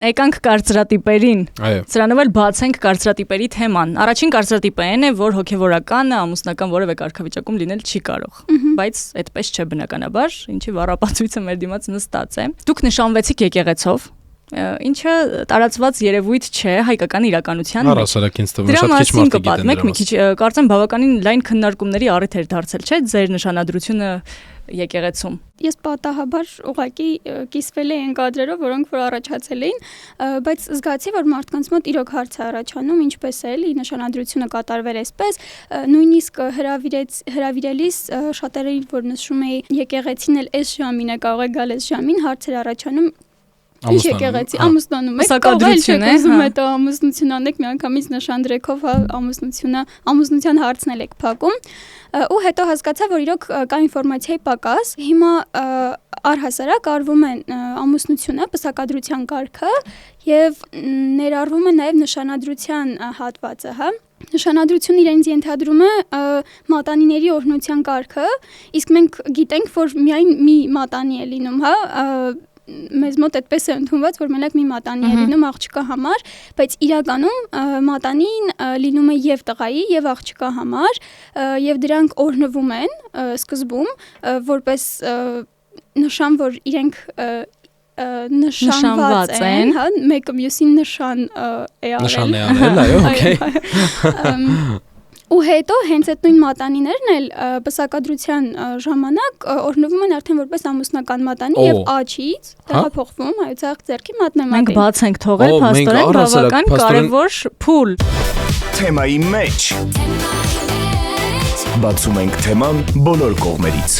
Եկանք կարծրատիպերին, Այո։ սրանով էլ բացենք կարծրատիպերի թեման։ Առաջին կարծրատիպը այն է, որ հոգևորական, ամուսնական որևէ կարգավիճակում լինել չի կարող, բայց այդպես չէ բնականաբար, ինչի վառապացույցը մեր դիմաց նստած է։ Դուք նշանվեցիք եկեղեցով, ինչը տարածված երևույթ չէ հայկական իրականության մեջ։ Առասարակ ինձ թվում է շատ քիչ մարդիկ գիտեն պատմեք մի քիչ, կարծեմ բավականին լայն քննարկումների առիթ էր դարձել, չէ՞, ձեր նշանադրությունը եկեղեցում։ Ես պատահաբար ուղղակի կիսվել էի ընկադրերով, որոնք որ առաջացել էին, բայց զգացի, որ մարդկանց մոտ իրոք հարց է առաջանում, ինչպես է էլի նշանադրությունը կատարվել այսպես, նույնիսկ հրավիրելիս շատերը որ նշում էի եկեղեցին էլ այս ժամին է կարող է գալ այս ժամին, հարց էր առաջանում Ինչ եկեղեցի, ամուսնանում եք, սակադրություն է, ուզում հետո ամուսնություն անեք, միանգամից նշանդրեքով ամուսնության հարցն եք փակում, ու հետո հասկացա, որ իրոք կա ինֆորմացիայի պակաս, հիմա առհասարակ արվում է ամուսնությունը, պսակադրության կարգը եւ ներառվում է նաեւ նշանադրության հատվածը, հա։ Նշանադրությունը իրենց ենթադրում է մատանիների օրհնության կարգը, իսկ մենք գիտենք, որ միայն մի մատանի է լինում, հա, մեզ մոտ այդպես է ընդունված, որ մենակ մի մատանի է լինում աղջկա համար, բայց իրականում մատանին լինում է եւ տղայի եւ աղջկա համար եւ դրանք օրհնվում են սկզբում որպես նշան, որ իրենք նշանված են, հա, մեկը մյուսին նշան է արել։ Նշան է արել, այո, օքեյ։ Ու հետո հենց այդ նույն մատանիներն էլ պսակադրության ժամանակ օրհնվում են արդեն որպես ամուսնական մատանի եւ աչից տեղափոխվում հայոց ձեռքի մատնեմատին։ Մենք բաց ենք թողել փաստորեն բավական կարևոր փուլ։ Թեմայի մեջ բացում ենք թեման բոլոր կողմերից։